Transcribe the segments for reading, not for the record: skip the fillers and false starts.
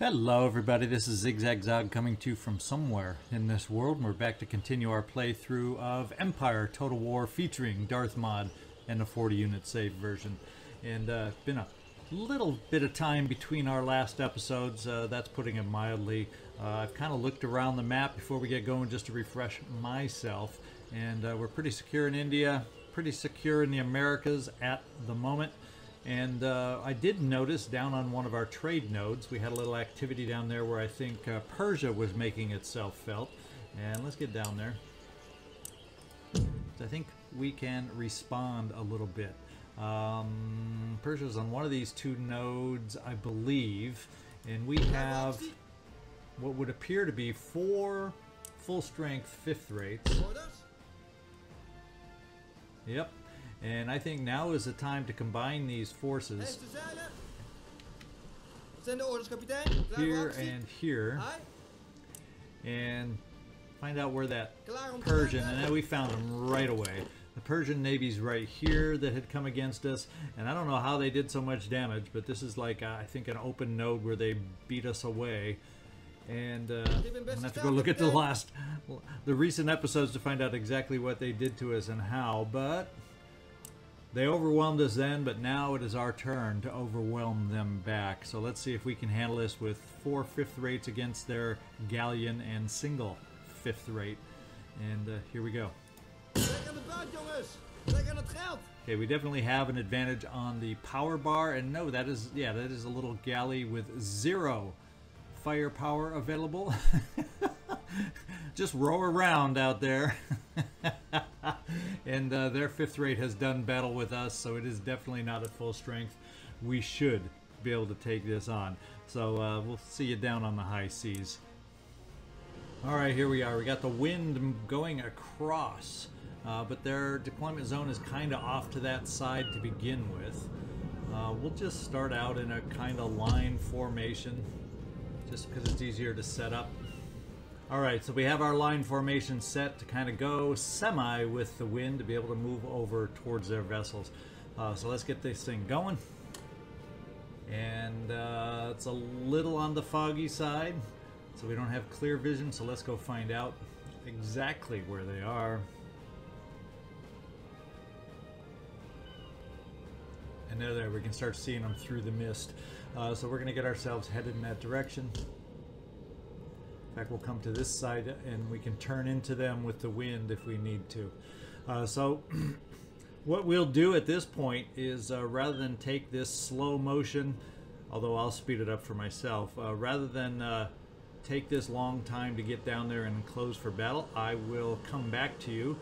Hello everybody, this is ZigZagZog coming to you from somewhere in this world, and we're back to continue our playthrough of Empire Total War featuring Darthmod and the 40 unit save version. And been a little bit of time between our last episodes, that's putting it mildly. I've kind of looked around the map before we get going just to refresh myself, and we're pretty secure in India, pretty secure in the Americas at the moment. And I did notice down on one of our trade nodes, we had a little activity down there where I think Persia was making itself felt. And let's get down there. I think we can respond a little bit. Persia's on one of these two nodes, I believe. And we have what would appear to be 4 full-strength 5th rates. Yep. And I think now is the time to combine these forces here and here and find out where that Persian, and then we found him right away. The Persian Navy's right here that had come against us, and I don't know how they did so much damage, but this is like I think an open node where they beat us away. And I'm gonna have to go look at the recent episodes to find out exactly what they did to us and how, but they overwhelmed us then, but now it is our turn to overwhelm them back. So let's see if we can handle this with 4 5th rates against their galleon and single 5th rate. And here we go. Okay, we definitely have an advantage on the power bar, and no, that is a little galley with 0 firepower available. Just row around out there. And their 5th rate has done battle with us, so it is definitely not at full strength. We should be able to take this on. So we'll see you down on the high seas. Alright, here we are. We got the wind going across, but their deployment zone is kind of off to that side to begin with. We'll just start out in a kind of line formation, just because it's easier to set up. Alright, so we have our line formation set to kind of go semi with the wind to be able to move over towards their vessels. So let's get this thing going. And it's a little on the foggy side, so we don't have clear vision, so let's go find out exactly where they are. And there, we can start seeing them through the mist. So we're going to get ourselves headed in that direction. In fact, we'll come to this side and we can turn into them with the wind if we need to. So what we'll do at this point is rather than take this slow motion, although I'll speed it up for myself, rather than take this long time to get down there and close for battle, I will come back to you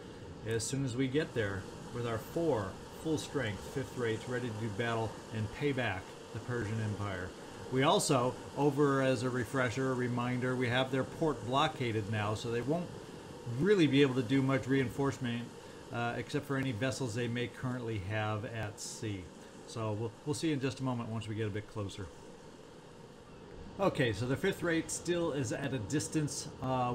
as soon as we get there with our 4 full-strength 5th rates ready to do battle and pay back the Persian Empire. We also, over as a refresher, a reminder, we have their port blockaded now, so they won't really be able to do much reinforcement except for any vessels they may currently have at sea. So we'll see in just a moment once we get a bit closer. Okay, so the 5th rate still is at a distance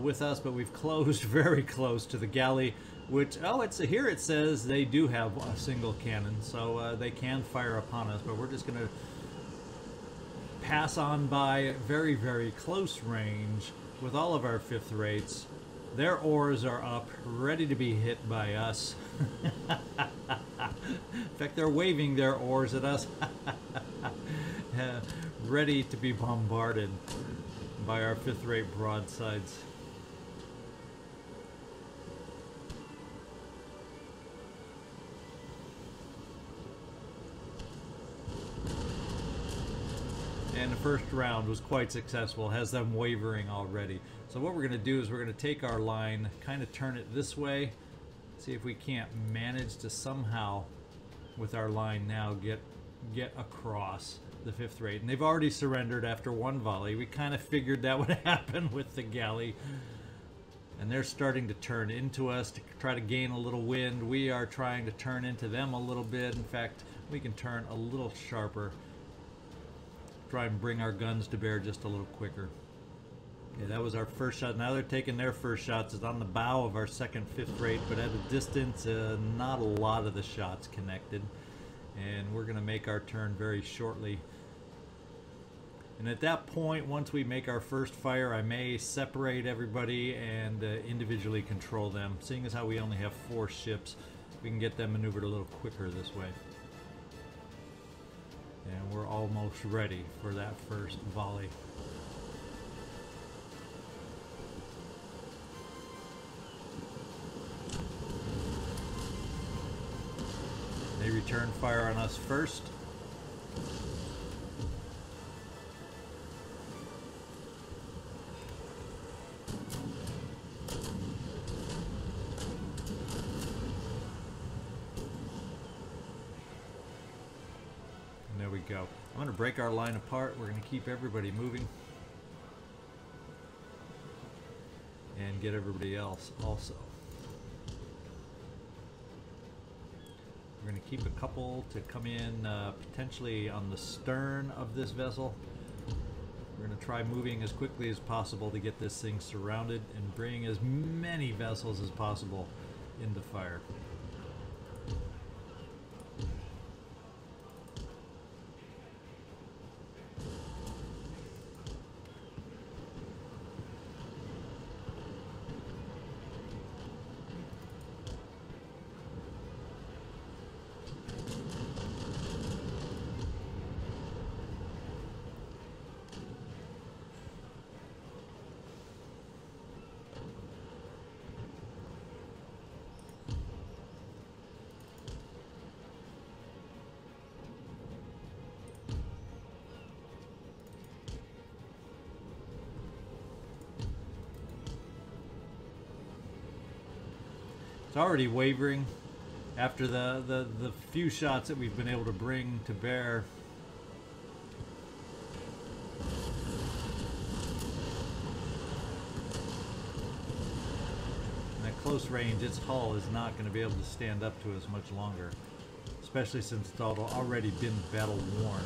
with us, but we've closed very close to the galley, which, here it says they do have a single cannon, so they can fire upon us, but we're just going to pass on by at very, very close range with all of our 5th rates. Their oars are up, ready to be hit by us. In fact, they're waving their oars at us. Ready to be bombarded by our 5th rate broadsides. And the first round was quite successful, has them wavering already. So what we're going to do is we're going to take our line, kind of turn it this way, see if we can't manage to somehow, with our line now, get across the 5th rate. And they've already surrendered after 1 volley. We kind of figured that would happen with the galley. And they're starting to turn into us to try to gain a little wind. We are trying to turn into them a little bit. In fact, we can turn a little sharper. Try and bring our guns to bear just a little quicker. Okay, that was our first shot. Now they're taking their first shots. It's on the bow of our 2nd 5th rate, but at a distance, not a lot of the shots connected. And we're going to make our turn very shortly. And at that point, once we make our first fire, I may separate everybody and individually control them. Seeing as how we only have 4 ships, we can get them maneuvered a little quicker this way. And we're almost ready for that first volley. They return fire on us first. And there we go. I'm going to break our line apart. We're going to keep everybody moving. And get everybody else also. We're going to keep a couple to come in potentially on the stern of this vessel. We're going to try moving as quickly as possible to get this thing surrounded and bring as many vessels as possible into fire. It's already wavering after the few shots that we've been able to bring to bear. And at close range, its hull is not going to be able to stand up to us much longer, especially since it's already been battle worn.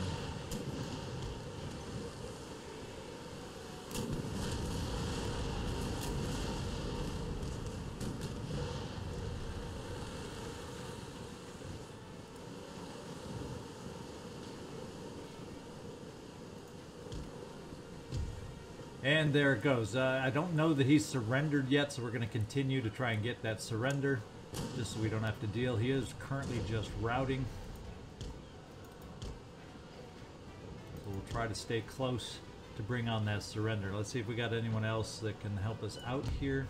And there it goes. I don't know that he's surrendered yet, so we're going to continue to try and get that surrender, just so we don't have to deal. He is currently just routing. So we'll try to stay close to bring on that surrender. Let's see if we got anyone else that can help us out here.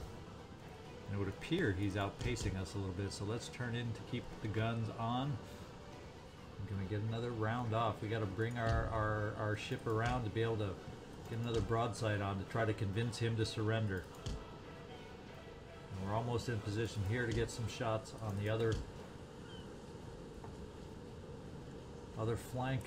And it would appear he's outpacing us a little bit, so let's turn in to keep the guns on. I'm going to get another round off. We got to bring our ship around to be able to get another broadside on to try to convince him to surrender. And we're almost in position here to get some shots on the other flank.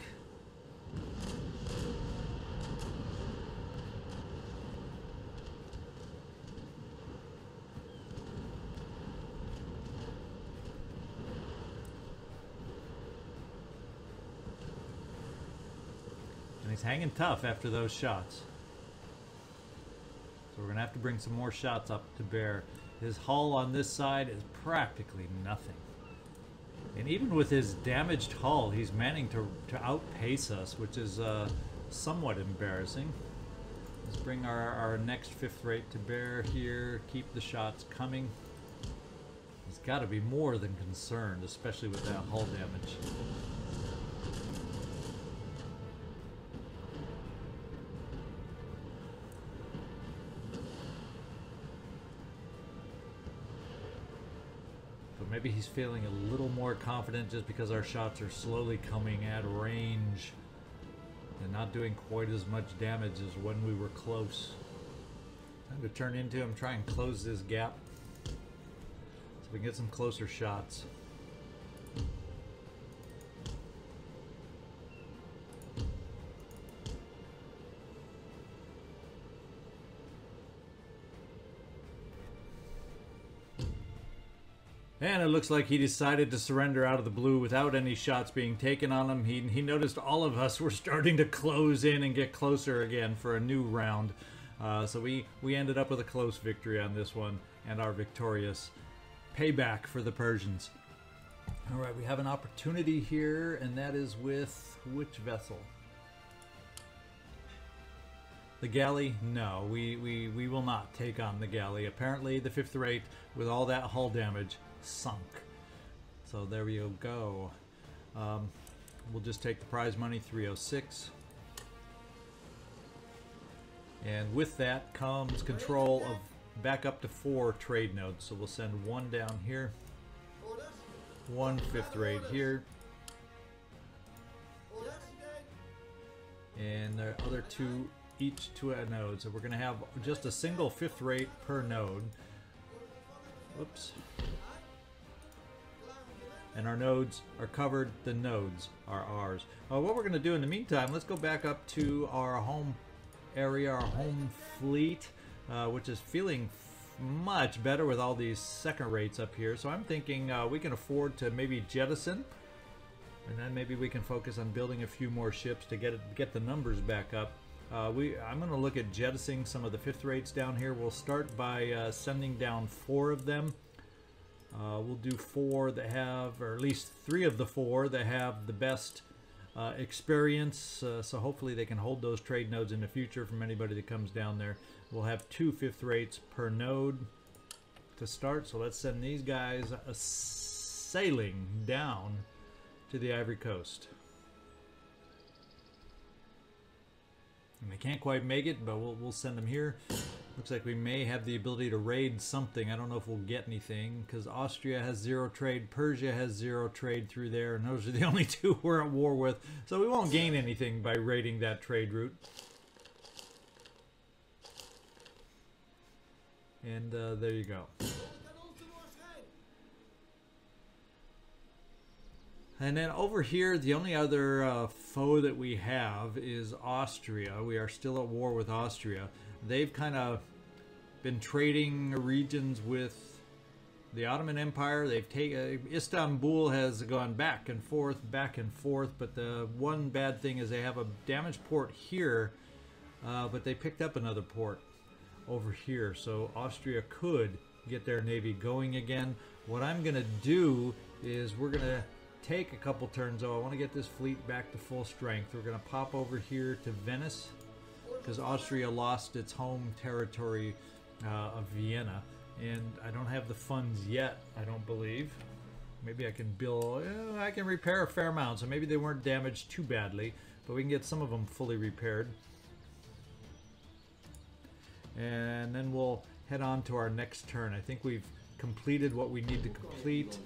He's hanging tough after those shots. So we're going to have to bring some more shots up to bear. His hull on this side is practically nothing. And even with his damaged hull, he's managing to outpace us, which is somewhat embarrassing. Let's bring our next 5th rate to bear here. Keep the shots coming. He's got to be more than concerned, especially with that hull damage. Maybe he's feeling a little more confident just because our shots are slowly coming at range and not doing quite as much damage as when we were close. Time to turn into him, try and close this gap so we can get some closer shots. And it looks like he decided to surrender out of the blue without any shots being taken on him. He noticed all of us were starting to close in and get closer again for a new round. So we ended up with a close victory on this one and our victorious payback for the Persians. All right, we have an opportunity here, and that is with which vessel? The galley, no, we will not take on the galley. Apparently the 5th rate, with all that hull damage, sunk. So there we go. We'll just take the prize money, 306. And with that comes control of back up to 4 trade nodes. So we'll send 1 down here, 1 5th rate here, and the other 2 each to a node. So we're going to have just a single 5th rate per node. Whoops. And our nodes are covered. The nodes are ours. What we're going to do in the meantime, let's go back up to our home area, our home fleet, which is feeling much better with all these 2nd rates up here. So I'm thinking we can afford to maybe jettison, and then maybe we can focus on building a few more ships to get the numbers back up. I'm going to look at jettisoning some of the 5th rates down here. We'll start by sending down 4 of them. We'll do 4 that have, or at least 3 of the 4 that have the best experience, so hopefully they can hold those trade nodes in the future from anybody that comes down there. We'll have 2 5th rates per node to start, so let's send these guys sailing down to the Ivory Coast. And they can't quite make it, but we'll send them here. Looks like we may have the ability to raid something. I don't know if we'll get anything, because Austria has 0 trade, Persia has 0 trade through there, and those are the only 2 we're at war with. So we won't gain anything by raiding that trade route. And there you go. And then over here, the only other foe that we have is Austria. We are still at war with Austria. They've kind of been trading regions with the Ottoman Empire. They've taken Istanbul has gone back and forth, but the one bad thing is they have a damaged port here, but they picked up another port over here. So Austria could get their navy going again. What I'm going to do is we're going to take a couple turns, though. I want to get this fleet back to full strength. We're going to pop over here to Venice, because Austria lost its home territory of Vienna, and I don't have the funds yet, I don't believe. Maybe I can build, I can repair a fair amount, so maybe they weren't damaged too badly, but we can get some of them fully repaired. And then we'll head on to our next turn. I think we've completed what we need to complete.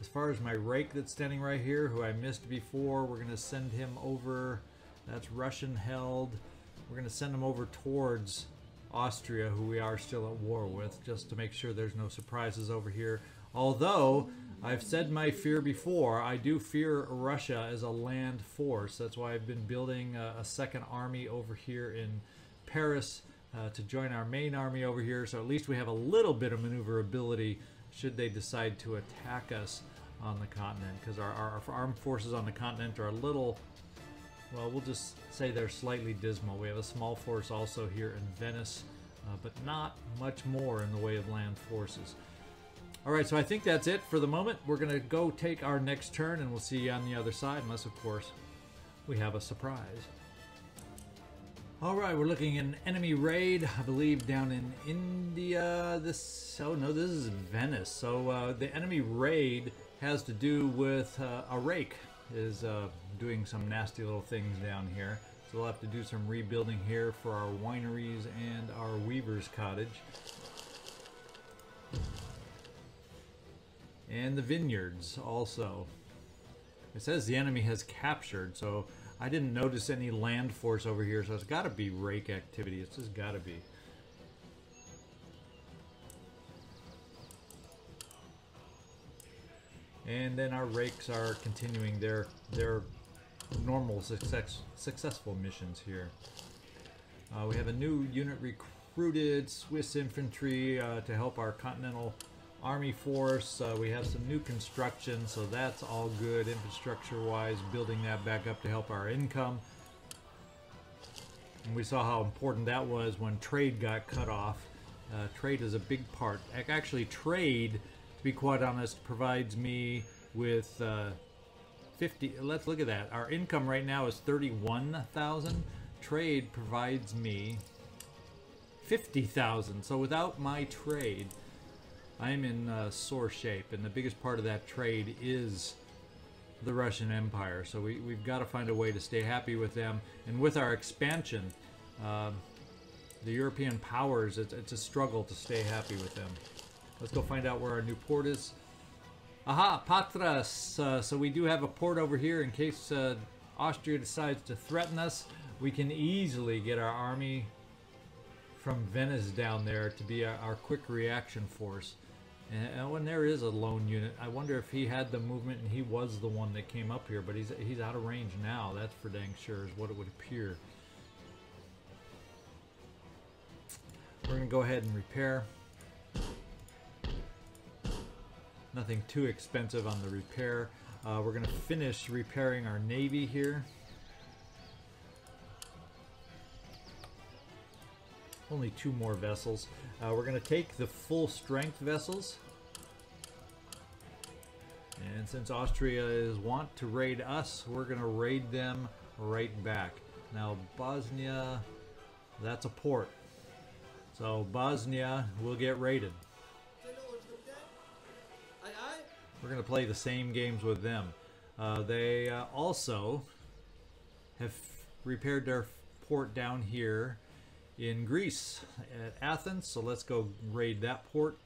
As far as my rake that's standing right here, who I missed before, we're going to send him over. That's Russian held. We're going to send him over towards Austria, who we are still at war with, just to make sure there's no surprises over here. Although, I've said my fear before, I do fear Russia as a land force. That's why I've been building a 2nd army over here in Paris to join our main army over here, so at least we have a little bit of maneuverability should they decide to attack us on the continent, because our armed forces on the continent are a little, well, we'll just say they're slightly dismal. We have a small force also here in Venice, but not much more in the way of land forces. Alright, so I think that's it for the moment. We're going to go take our next turn, and we'll see you on the other side, unless, of course, we have a surprise. Alright, we're looking at an enemy raid, I believe down in India. This is Venice. So the enemy raid has to do with a rake is doing some nasty little things down here. So we'll have to do some rebuilding here for our wineries and our weaver's cottage. And the vineyards also. It says the enemy has captured, so I didn't notice any land force over here, so it's got to be rake activity. It's just got to be. And then our rakes are continuing their normal successful missions here. We have a new unit recruited, Swiss infantry, to help our continental army force. We have some new construction, so that's all good infrastructure wise, building that back up to help our income. And we saw how important that was when trade got cut off. Trade is a big part. Actually, trade, to be quite honest, provides me with 50. Let's look at that. Our income right now is 31,000. trade provides me 50,000. So without my trade, I'm in sore shape, and the biggest part of that trade is the Russian Empire. So we've got to find a way to stay happy with them. And with our expansion, the European powers, it's a struggle to stay happy with them. Let's go find out where our new port is. Aha, Patras. So we do have a port over here in case Austria decides to threaten us. We can easily get our army from Venice down there to be our quick reaction force. And when there is a lone unit, I wonder if he had the movement and he was the one that came up here, but he's out of range now. That's for dang sure, is what it would appear. We're going to go ahead and repair. Nothing too expensive on the repair. We're going to finish repairing our navy here. Only 2 more vessels. We're going to take the full strength vessels. And since Austria is want to raid us, we're going to raid them right back. Now Bosnia, that's a port. So Bosnia will get raided. We're going to play the same games with them. They also have repaired their port down here in Greece at Athens, so let's go raid that port.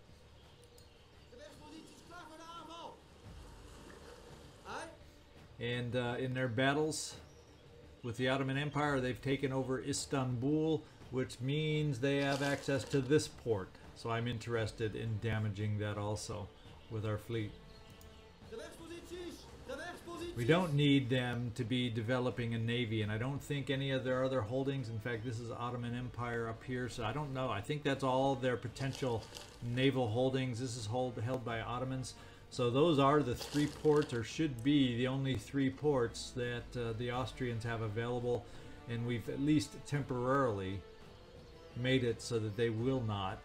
And in their battles with the Ottoman Empire, they've taken over Istanbul, which means they have access to this port. So I'm interested in damaging that also with our fleet. We don't need them to be developing a navy, and I don't think any of their other holdings, in fact this is Ottoman Empire up here, so I don't know. I think that's all their potential naval holdings. This is held by Ottomans. So those are the 3 ports, or should be the only 3 ports that the Austrians have available, and we've at least temporarily made it so that they will not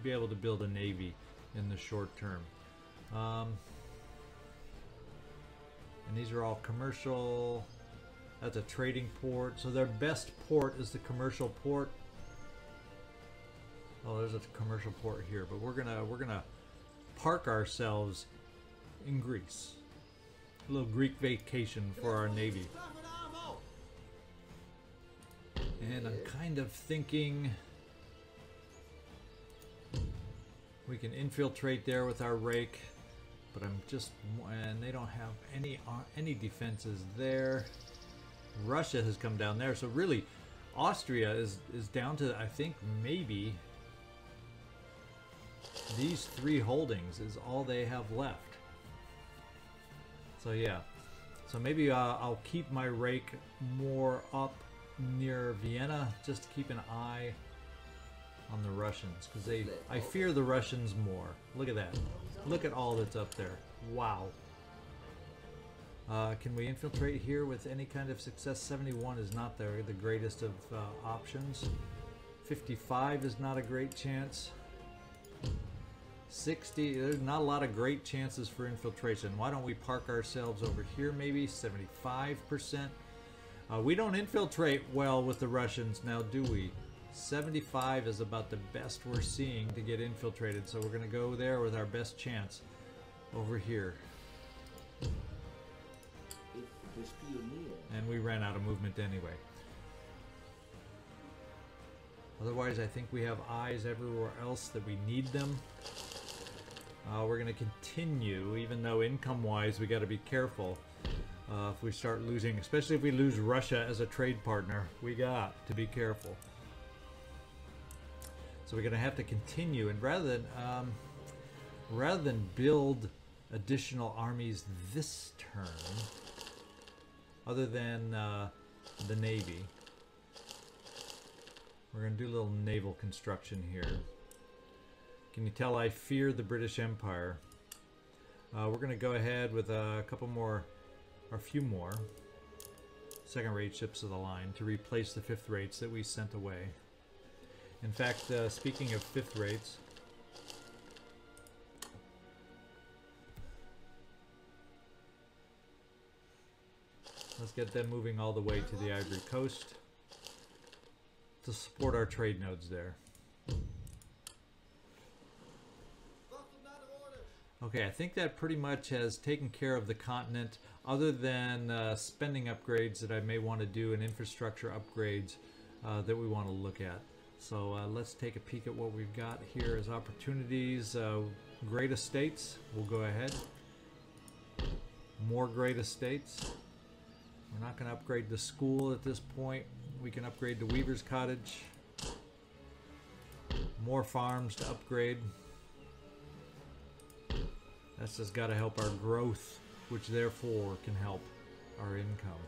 be able to build a navy in the short term. And these are all commercial. That's a trading port. So their best port is the commercial port. Oh, there's a commercial port here, but we're gonna park ourselves in Greece. A little Greek vacation for our navy. And I'm kind of thinking we can infiltrate there with our rake. But I'm just, and they don't have any defenses there. Russia has come down there, so really, Austria is down to, I think, maybe these 3 holdings is all they have left. So yeah, so maybe I'll keep my rake more up near Vienna, just to keep an eye on the Russians, because I fear the Russians more. Look at that. Look at all that's up there. Wow. Can we infiltrate here with any kind of success? 71 is not the greatest of options. 55 is not a great chance. 60, there's not a lot of great chances for infiltration. Why don't we park ourselves over here maybe? 75%. We don't infiltrate well with the Russians now, do we? 75 is about the best we're seeing to get infiltrated, so we're going to go there with our best chance over here. And we ran out of movement anyway. Otherwise, I think we have eyes everywhere else that we need them. We're going to continue, even though income-wise we got to be careful. If we start losing, especially if we lose Russia as a trade partner, we got to be careful. So we're going to have to continue, and rather than build additional armies this turn, other than the Navy, we're going to do a little naval construction here. Can you tell I fear the British Empire? We're going to go ahead with a couple more, or a few more, second-rate ships of the line to replace the fifth rates that we sent away. In fact, speaking of fifth rates, Let's get them moving all the way to the Ivory Coast to support our trade nodes there. Okay, I think that pretty much has taken care of the continent, other than spending upgrades that I may want to do and infrastructure upgrades that we want to look at. So let's take a peek at what we've got here as opportunities. Great estates, we'll go ahead. More great estates. We're not going to upgrade the school at this point. We can upgrade the Weaver's Cottage. More farms to upgrade. That's just got to help our growth, which therefore can help our income.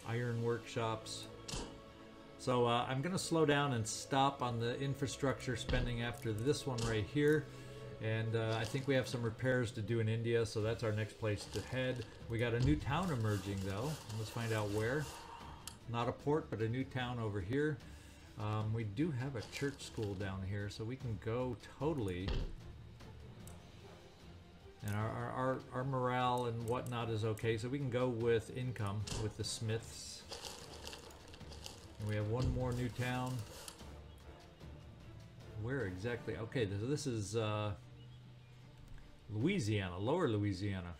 Iron workshops. So I'm going to slow down and stop on the infrastructure spending after this one right here. And I think we have some repairs to do in India, so that's our next place to head. We got a new town emerging though. Let's find out where. Not a port, but a new town over here. We do have a church school down here, so we can go totally. And our morale and whatnot is okay, so we can go with income with the Smiths. And we have one more new town. Where exactly? Okay, so this is Louisiana, Lower Louisiana.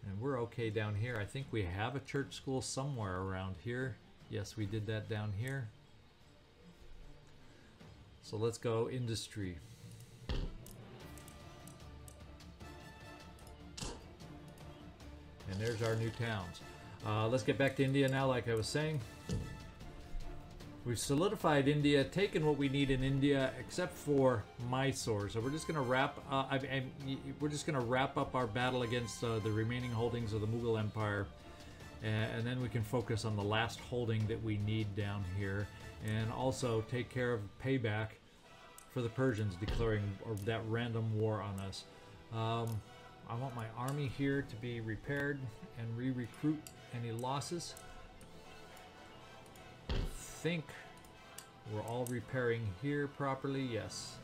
And we're okay down here. I think we have a church school somewhere around here. Yes, we did that down here. So let's go industry. And there's our new towns. Let's get back to India now, like I was saying. We've solidified India, taken what we need in India, except for Mysore. So we're just going to wrap. We're just going to wrap up our battle against the remaining holdings of the Mughal Empire, and then we can focus on the last holding that we need down here, and also take care of payback for the Persians declaring that random war on us. I want my army here to be repaired and re-recruit any losses. I think we're all repairing here properly, yes.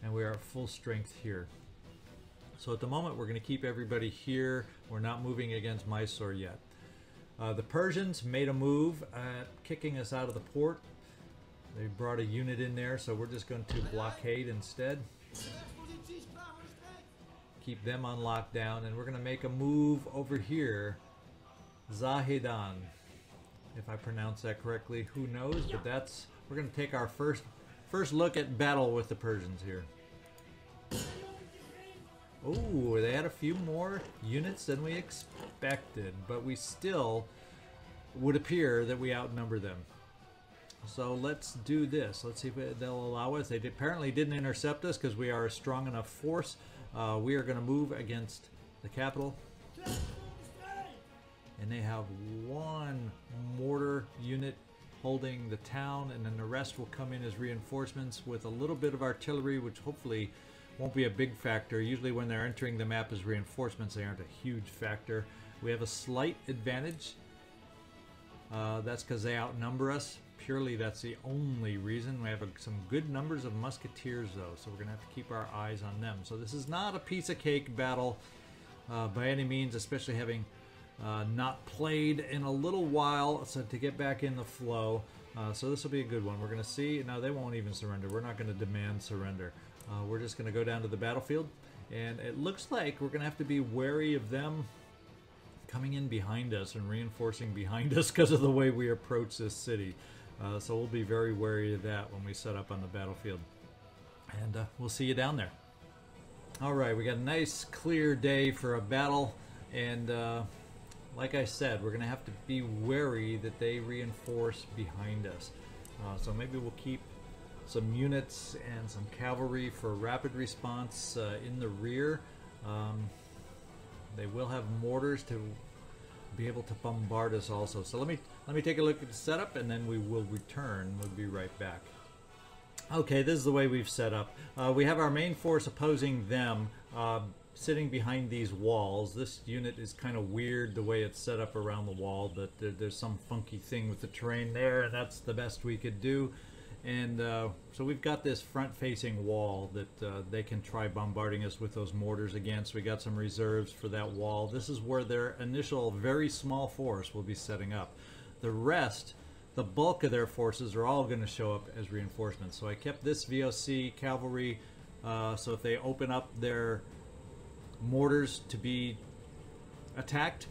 And we are at full strength here. So at the moment we're going to keep everybody here. We're not moving against Mysore yet. The Persians made a move at kicking us out of the port. They brought a unit in there, so we're just going to blockade instead. Keep them on lockdown, and we're going to make a move over here. Zahedan, if I pronounce that correctly, who knows? But that's, we're going to take our first look at battle with the Persians here. Oh, they had a few more units than we expected, but we still would appear that we outnumber them. So let's do this. Let's see if they'll allow us. They apparently didn't intercept us because we are a strong enough force. We are going to move against the capital. And they have one mortar unit holding the town, and then the rest will come in as reinforcements with a little bit of artillery, which hopefully won't be a big factor. Usually when they're entering the map as reinforcements, they aren't a huge factor. We have a slight advantage. That's because they outnumber us. Purely that's the only reason. We have some good numbers of musketeers though, so we're going to have to keep our eyes on them. So this is not a piece of cake battle by any means, especially having not played in a little while, so to get back in the flow. So this will be a good one. We're going to see. Now they won't even surrender. We're not going to demand surrender. We're just going to go down to the battlefield, and it looks like we're going to have to be wary of them coming in behind us and reinforcing behind us because of the way we approach this city. So we'll be very wary of that when we set up on the battlefield. And we'll see you down there. Alright, we got a nice clear day for a battle, and like I said, we're going to have to be wary that they reinforce behind us. So maybe we'll keep some units and some cavalry for rapid response in the rear. They will have mortars to be able to bombard us also. So let me take a look at the setup, and then we will return. We'll be right back. Okay, this is the way we've set up. We have our main force opposing them, sitting behind these walls. This unit is kind of weird the way it's set up around the wall, but there's some funky thing with the terrain there, and that's the best we could do. And so we've got this front-facing wall that they can try bombarding us with those mortars against. We got some reserves for that wall. This is where their initial very small force will be setting up. The rest, the bulk of their forces, are all going to show up as reinforcements. So I kept this VOC cavalry, so if they open up their mortars to be attacked,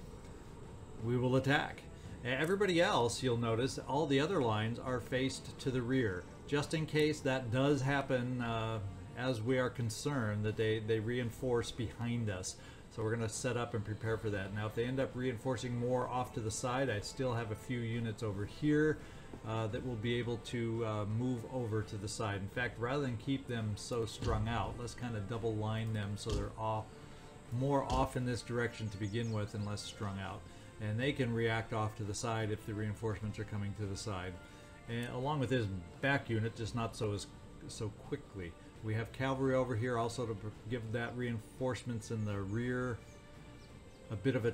we will attack. Everybody else, you'll notice, all the other lines are faced to the rear, just in case that does happen, as we are concerned that they reinforce behind us. So we're going to set up and prepare for that. Now if they end up reinforcing more off to the side, I still have a few units over here that will be able to move over to the side. In fact, rather than keep them so strung out, let's kind of double line them so they're more off in this direction to begin with and less strung out. And they can react off to the side if the reinforcements are coming to the side. And along with his back unit, just not so quickly. We have cavalry over here also to give that reinforcements in the rear a bit of a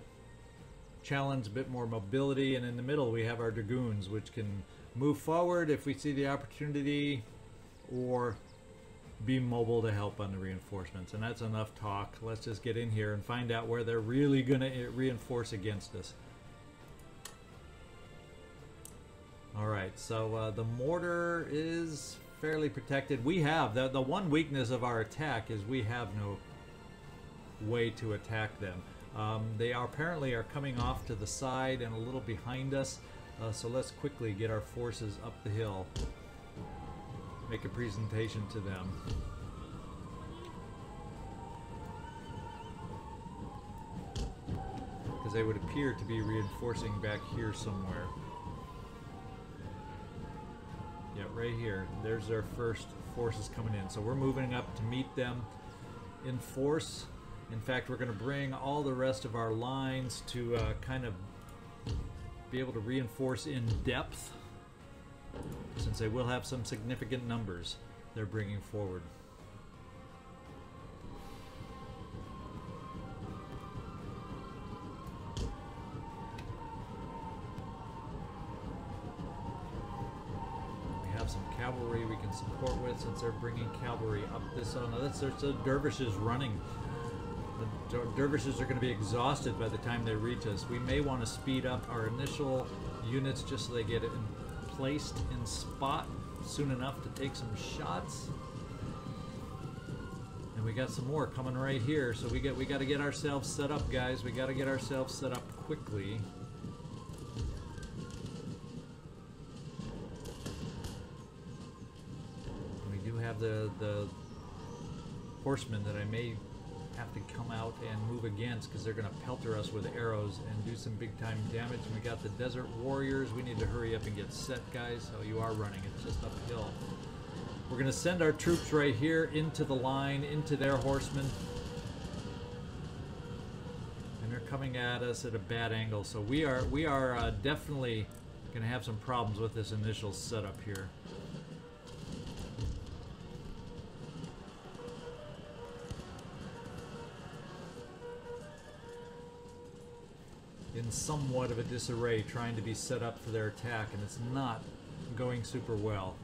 challenge, a bit more mobility. And in the middle we have our dragoons, which can move forward if we see the opportunity, or be mobile to help on the reinforcements. And that's enough talk. Let's just get in here and find out where they're really going to reinforce against us. Alright, so the mortar is fairly protected. We have, the one weakness of our attack is we have no way to attack them. They apparently are coming off to the side and a little behind us, so let's quickly get our forces up the hill. Make a presentation to them. Because they would appear to be reinforcing back here somewhere. Yeah, right here. There's their first forces coming in. So we're moving up to meet them in force. In fact, we're going to bring all the rest of our lines to kind of be able to reinforce in depth, since they will have some significant numbers they're bringing forward. We have some cavalry we can support with, since they're bringing cavalry up this. Oh no, there's the dervishes running. The dervishes are going to be exhausted by the time they reach us. We may want to speed up our initial units just so they get it placed in spot soon enough to take some shots. And we got some more coming right here, so we got to get ourselves set up, guys. We got to get ourselves set up quickly. We do have the horsemen that I may have to come out and move against, because they're going to pelter us with arrows and do some big time damage. And we got the desert warriors. We need to hurry up and get set, guys. Oh, you are running. It's just uphill. We're going to send our troops right here into the line, into their horsemen. And they're coming at us at a bad angle. So we are definitely going to have some problems with this initial setup here. In somewhat of a disarray, trying to be set up for their attack, and it's not going super well.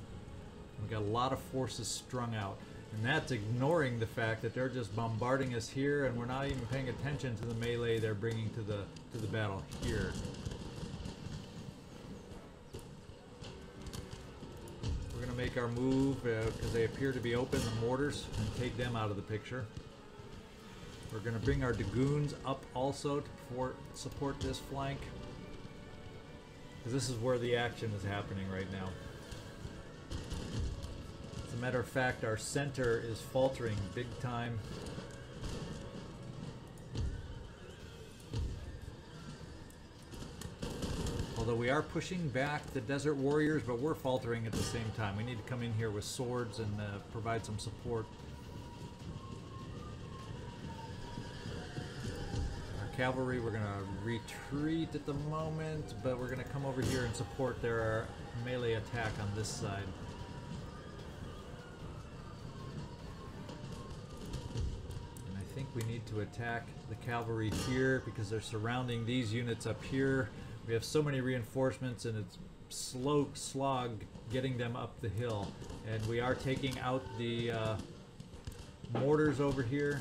We've got a lot of forces strung out, and that's ignoring the fact that they're just bombarding us here, and we're not even paying attention to the melee they're bringing to the battle here. We're going to make our move because they appear to be open, the mortars, and take them out of the picture. We're going to bring our dragoons up also to support this flank, because this is where the action is happening right now. As a matter of fact, our center is faltering big time. Although we are pushing back the desert warriors, but we're faltering at the same time. We need to come in here with swords and provide some support. Cavalry, we're going to retreat at the moment, but we're going to come over here and support their melee attack on this side. And I think we need to attack the cavalry here because they're surrounding these units up here. We have so many reinforcements, and it's slow slog getting them up the hill. And we are taking out the mortars over here,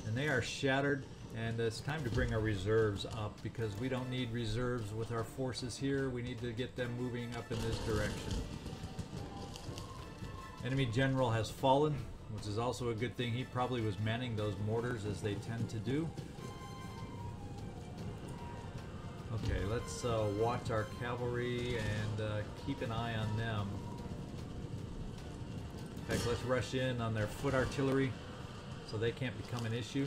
and they are shattered. And it's time to bring our reserves up, because we don't need reserves with our forces here. We need to get them moving up in this direction. Enemy general has fallen, which is also a good thing. He probably was manning those mortars, as they tend to do. Okay, let's watch our cavalry and keep an eye on them. In fact, let's rush in on their foot artillery so they can't become an issue.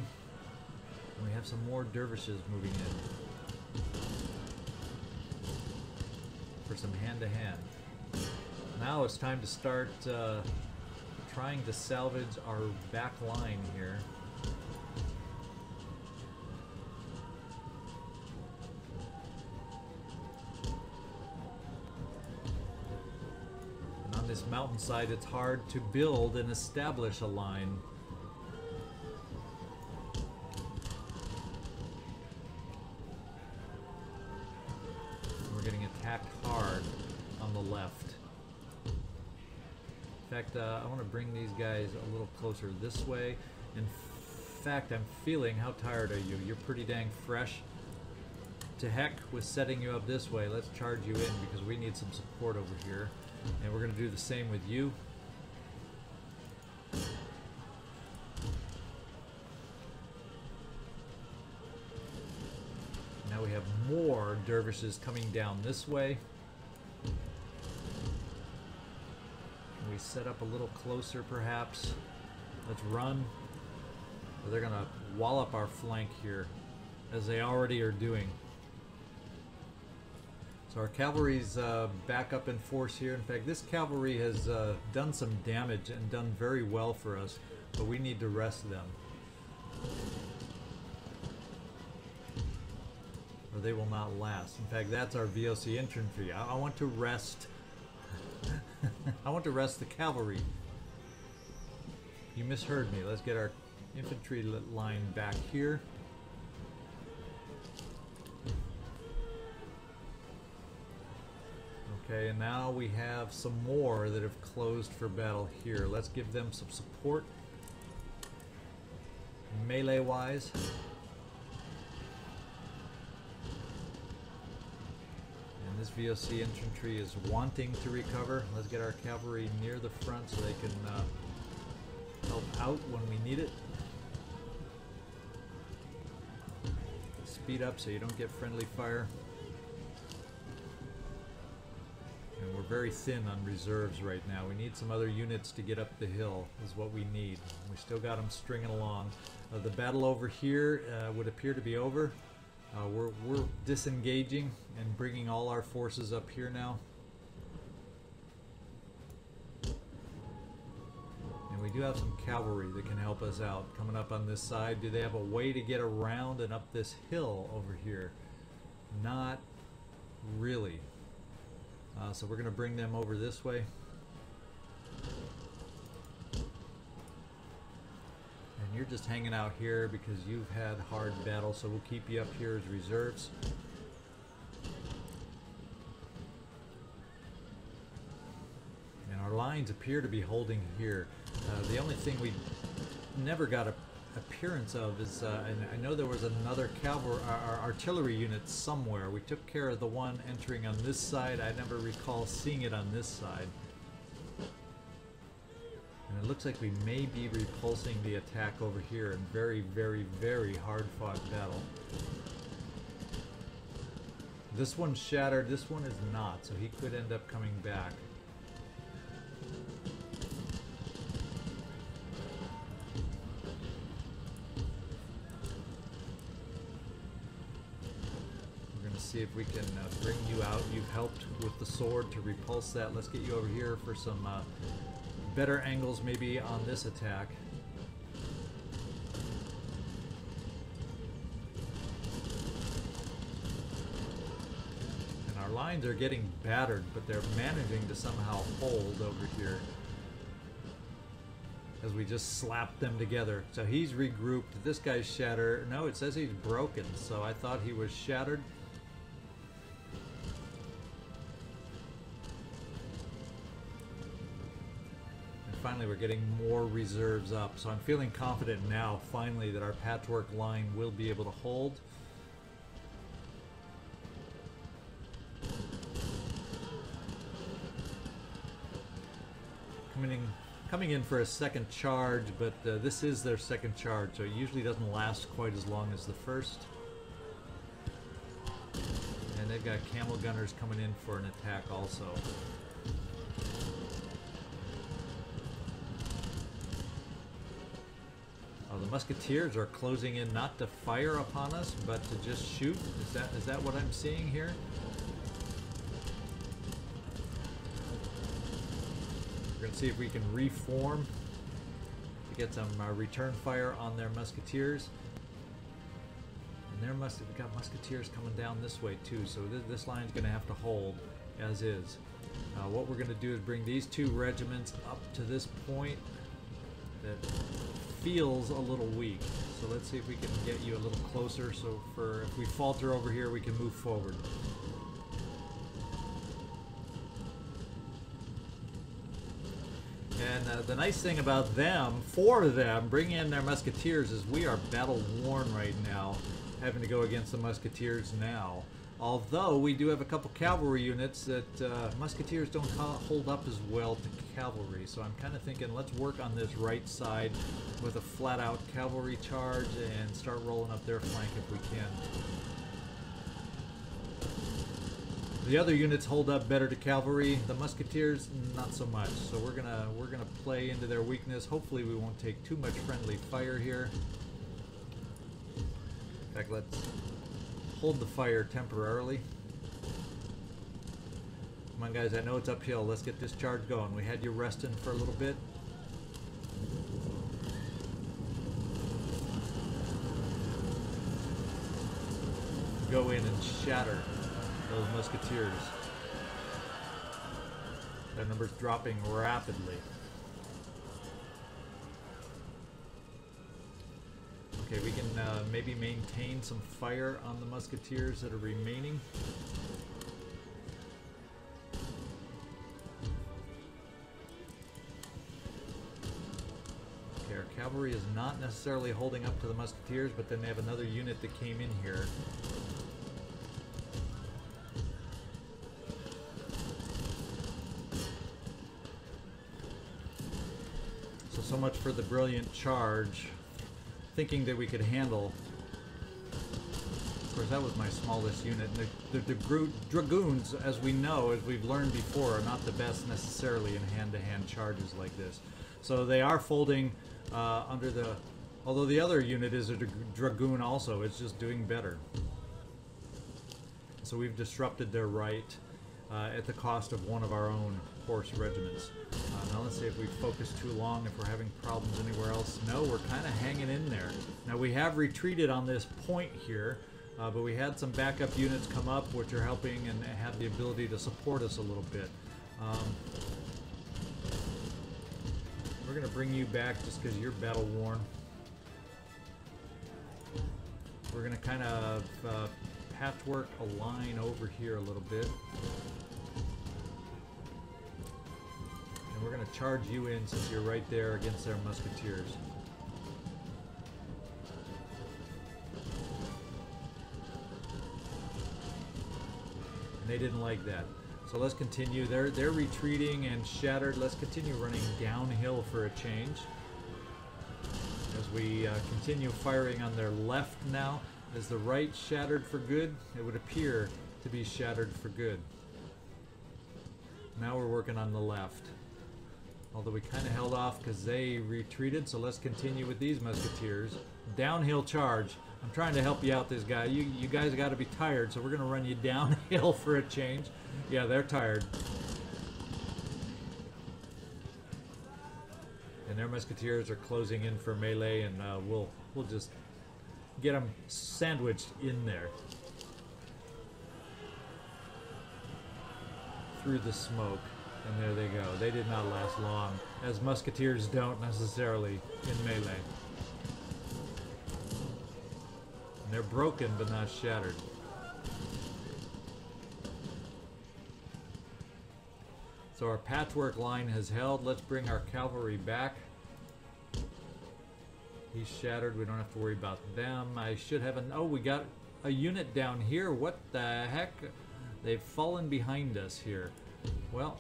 And we have some more dervishes moving in for some hand-to-hand. Now it's time to start trying to salvage our back line here. And on this mountainside, it's hard to build and establish a line. We're getting attacked hard on the left. In fact, I want to bring these guys a little closer this way. In fact, I'm feeling, how tired are you? You're pretty dang fresh. To heck with setting you up this way. Let's charge you in, because we need some support over here. And we're going to do the same with you. Now we have more dervishes coming down this way. We set up a little closer, perhaps. Let's run. Or they're gonna wallop our flank here, as they already are doing. So our cavalry's back up in force here. In fact, this cavalry has done some damage and done very well for us, but we need to rest them, or they will not last. In fact, that's our VOC infantry. I want to rest. I want to rest the cavalry. You misheard me. Let's get our infantry line back here. Okay, and now we have some more that have closed for battle here. Let's give them some support, melee-wise. This VOC infantry is wanting to recover. Let's get our cavalry near the front so they can help out when we need it. Speed up so you don't get friendly fire. And we're very thin on reserves right now. We need some other units to get up the hill, is what we need. We still got them stringing along. The battle over here would appear to be over. We're disengaging and bringing all our forces up here now. And we do have some cavalry that can help us out coming up on this side. Do they have a way to get around and up this hill over here? Not really. So we're going to bring them over this way. And you're just hanging out here because you've had hard battle, so we'll keep you up here as reserves. And our lines appear to be holding here. The only thing we never got an appearance of is, and I know there was another cavalry, artillery unit somewhere. We took care of the one entering on this side. I never recall seeing it on this side. And it looks like we may be repulsing the attack over here in very, very, very hard-fought battle. This one's shattered, this one is not, so he could end up coming back. We're going to see if we can bring you out. You've helped with the sword to repulse that. Let's get you over here for some better angles maybe on this attack. And our lines are getting battered, but they're managing to somehow hold over here as we just slap them together. So he's regrouped. This guy's shattered. No, it says he's broken, so I thought he was shattered. finally we're getting more reserves up. So I'm feeling confident now, finally, that our patchwork line will be able to hold. Coming in for a second charge, but this is their second charge, so it usually doesn't last quite as long as the first. And they've got camel gunners coming in for an attack also. Oh, the musketeers are closing in not to fire upon us, but to just shoot. Is that what I'm seeing here? We're going to see if we can reform to get some return fire on their musketeers. And we've got musketeers coming down this way too, so this line's going to have to hold as is. What we're going to do is bring these two regiments up to this point that feels a little weak. So let's see if we can get you a little closer, so if we falter over here, we can move forward. And the nice thing about them, for them, bringing in their musketeers, is we are battle worn right now, having to go against the musketeers now. Although we do have a couple cavalry units that musketeers don't hold up as well to cavalry. So I'm kind of thinking, let's work on this right side with a flat-out cavalry charge and start rolling up their flank if we can. The other units hold up better to cavalry. The musketeers, not so much. So we're gonna play into their weakness. Hopefully we won't take too much friendly fire here. In fact, let's hold the fire temporarily. Come on, guys, I know it's uphill. Let's get this charge going. We had you resting for a little bit. Go in and shatter those musketeers. That number's dropping rapidly. Okay, we can maybe maintain some fire on the musketeers that are remaining. Okay, our cavalry is not necessarily holding up to the musketeers, but then they have another unit that came in here. So much for the brilliant charge, thinking that we could handle. Of course, that was my smallest unit. And the dragoons, as we know, as we've learned before, are not the best necessarily in hand-to-hand charges like this. So they are folding under the... Although the other unit is a dragoon also, it's just doing better. So we've disrupted their right at the cost of one of our own horse regiments. Now let's see if we focus too long, if we're having problems anywhere else. No, we're kind of hanging in there. Now we have retreated on this point here, but we had some backup units come up which are helping and have the ability to support us a little bit. We're going to bring you back just because you're battle worn. We're going to kind of patchwork a line over here a little bit. And we're going to charge you in since you're right there against their musketeers. And they didn't like that. So let's continue. They're retreating and shattered. Let's continue running downhill for a change. As we continue firing on their left now. Is the right shattered for good? It would appear to be shattered for good. Now we're working on the left. Although we kind of held off because they retreated, so let's continue with these musketeers. Downhill charge. I'm trying to help you out, this guy. You guys got to be tired, so we're going to run you downhill for a change. Yeah, they're tired. And their musketeers are closing in for melee, and we'll just get them sandwiched in there. Through the smoke. And there they go. They did not last long, as musketeers don't necessarily in melee. And they're broken but not shattered. So our patchwork line has held. Let's bring our cavalry back. He's shattered. We don't have to worry about them. I should have an... Oh, we got a unit down here. What the heck? They've fallen behind us here. Well,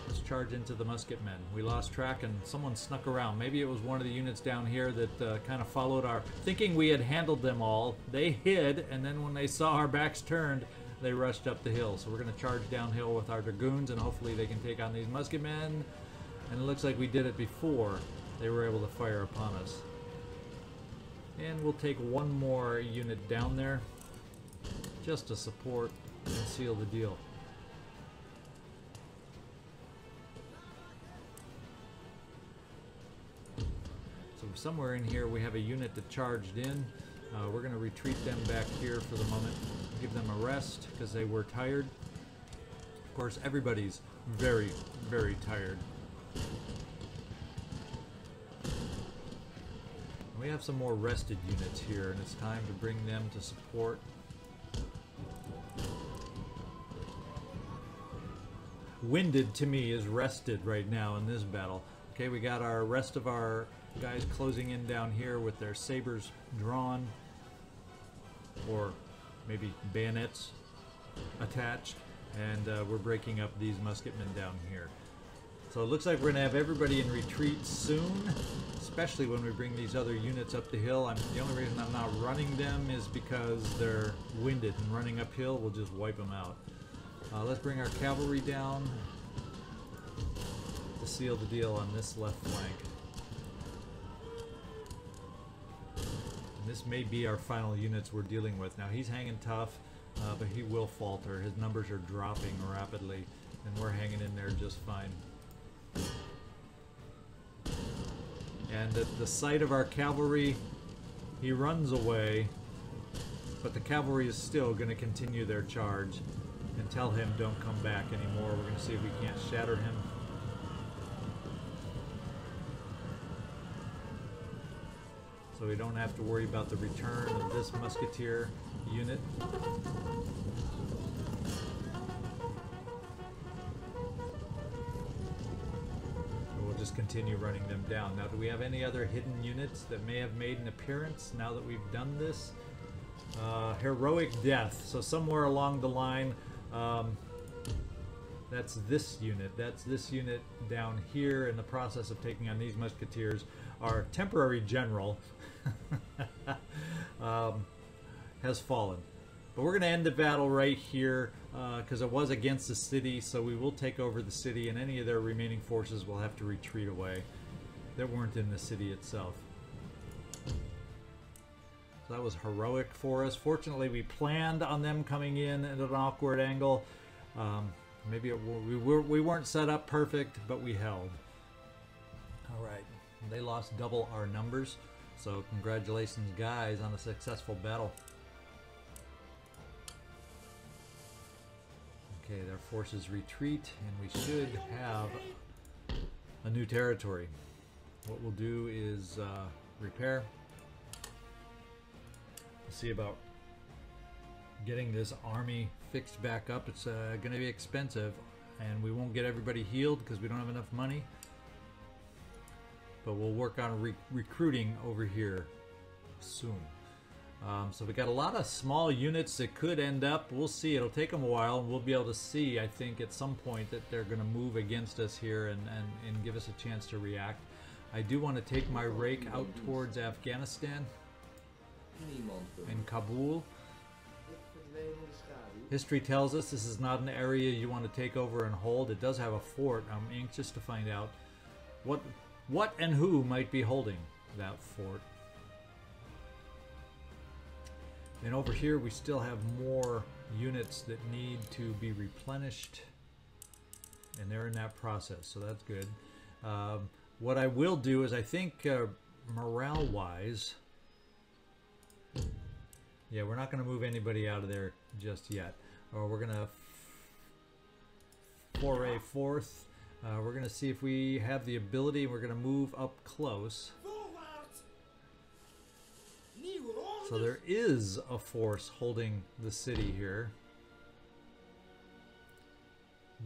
let's charge into the musketmen. We lost track and someone snuck around. Maybe it was one of the units down here that kind of followed our... Thinking we had handled them all. They hid, and then when they saw our backs turned, they rushed up the hill. So we're going to charge downhill with our dragoons, and hopefully they can take on these musketmen. And it looks like we did it before they were able to fire upon us. And we'll take one more unit down there just to support and seal the deal. So somewhere in here we have a unit that charged in. We're going to retreat them back here for the moment. Give them a rest because they were tired. Of course, everybody's very, very tired. We have some more rested units here, and it's time to bring them to support. Winded to me is rested right now in this battle. Okay, we got our rest of our guys closing in down here with their sabers drawn, or maybe bayonets attached, and we're breaking up these musketmen down here. So it looks like we're going to have everybody in retreat soon, especially when we bring these other units up the hill. The only reason I'm not running them is because they're winded, and running uphill will just wipe them out. Let's bring our cavalry down to seal the deal on this left flank. And this may be our final units we're dealing with. Now he's hanging tough, but he will falter. His numbers are dropping rapidly, and we're hanging in there just fine. And at the sight of our cavalry, he runs away, but the cavalry is still going to continue their charge and tell him don't come back anymore. We're going to see if we can't shatter him. So we don't have to worry about the return of this musketeer unit. Just continue running them down. Now, do we have any other hidden units that may have made an appearance now that we've done this? Heroic death. So somewhere along the line, that's this unit. That's this unit down here in the process of taking on these musketeers. Our temporary general has fallen. But we're going to end the battle right here because it was against the city, so we will take over the city, and any of their remaining forces will have to retreat away that weren't in the city itself. So that was heroic for us. Fortunately, we planned on them coming in at an awkward angle. Maybe we weren't set up perfect, but we held. All right, they lost double our numbers, so congratulations, guys, on a successful battle. Okay, their forces retreat, and we should have a new territory. What we'll do is repair. We'll see about getting this army fixed back up. It's going to be expensive, and we won't get everybody healed because we don't have enough money. But we'll work on recruiting over here soon. So we got a lot of small units that could end up. We'll see. It'll take them a while, and we'll be able to see, I think, at some point that they're going to move against us here and give us a chance to react. I do want to take my rake out towards Afghanistan and Kabul. History tells us this is not an area you want to take over and hold. It does have a fort. I'm anxious to find out what and who might be holding that fort. And over here we still have more units that need to be replenished, and they're in that process, so that's good. What I will do is, I think morale wise, yeah, we're not going to move anybody out of there just yet, or we're going to foray forth. We're going to see if we have the ability. We're going to move up close. So there is a force holding the city here,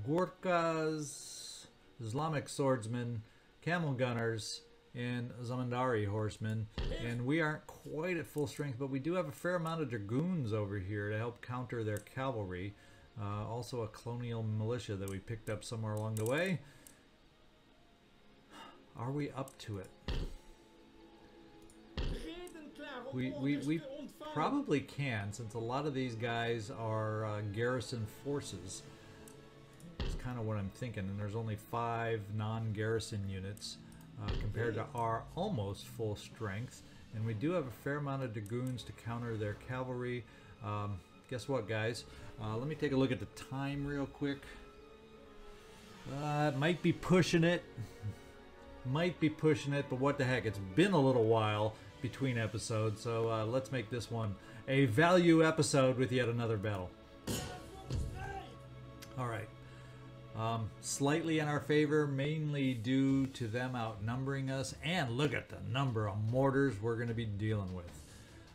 Gurkhas, Islamic swordsmen, camel gunners, and Zamindari horsemen. And we aren't quite at full strength, but we do have a fair amount of dragoons over here to help counter their cavalry. Also a colonial militia that we picked up somewhere along the way. Are we up to it? We probably can, since a lot of these guys are garrison forces. That's kind of what I'm thinking. And there's only 5 non-garrison units compared to our almost full strength. And we do have a fair amount of dragoons to counter their cavalry. Guess what, guys? Let me take a look at the time real quick. It might be pushing it. Might be pushing it, but what the heck? It's been a little while between episodes, so let's make this one a value episode with yet another battle. Alright. Slightly in our favor, mainly due to them outnumbering us, and look at the number of mortars we're going to be dealing with.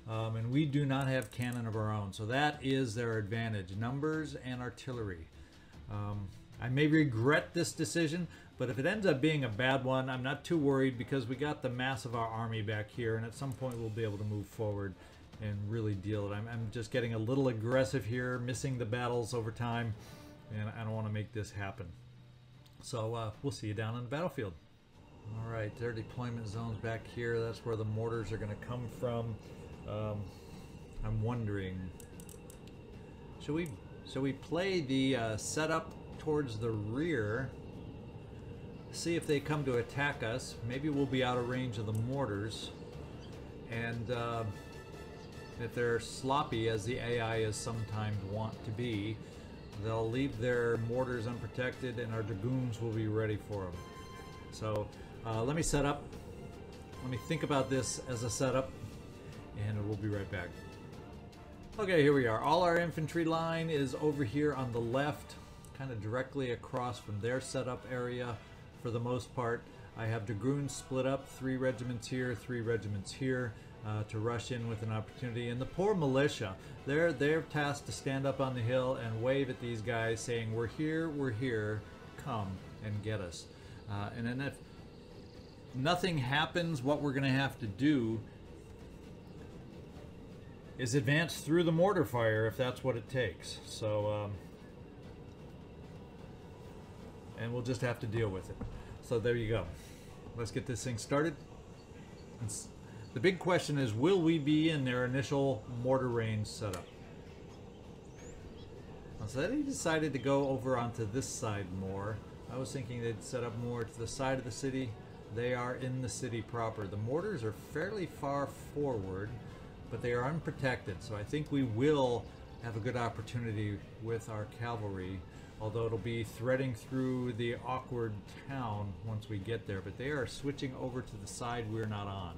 And we do not have cannon of our own, so that is their advantage, numbers and artillery. I may regret this decision, but if it ends up being a bad one, I'm not too worried because we got the mass of our army back here, and at some point we'll be able to move forward and really deal it. I'm just getting a little aggressive here, missing the battles over time, and I don't want to make this happen. So we'll see you down on the battlefield. Alright, their deployment zones back here. That's where the mortars are going to come from. I'm wondering, should we play the setup towards the rear, see if they come to attack us? Maybe we'll be out of range of the mortars, and if they're sloppy, as the AI is sometimes want to be, they'll leave their mortars unprotected and our dragoons will be ready for them. So let me set up, let me think about this as a setup, and we'll be right back. Okay, here we are. All our infantry line is over here on the left, kind of directly across from their setup area for the most part. I have dragoons split up, 3 regiments here, 3 regiments here, to rush in with an opportunity. And the poor militia, they're tasked to stand up on the hill and wave at these guys saying, we're here, come and get us. And then if nothing happens, what we're going to have to do is advance through the mortar fire if that's what it takes. So, and we'll just have to deal with it. So there you go. Let's get this thing started. The big question is, will we be in their initial mortar range setup? So they decided to go over onto this side more. I was thinking they'd set up more to the side of the city. They are in the city proper. The mortars are fairly far forward, but they are unprotected, so I think we will have a good opportunity with our cavalry, although it'll be threading through the awkward town once we get there. But they are switching over to the side we're not on.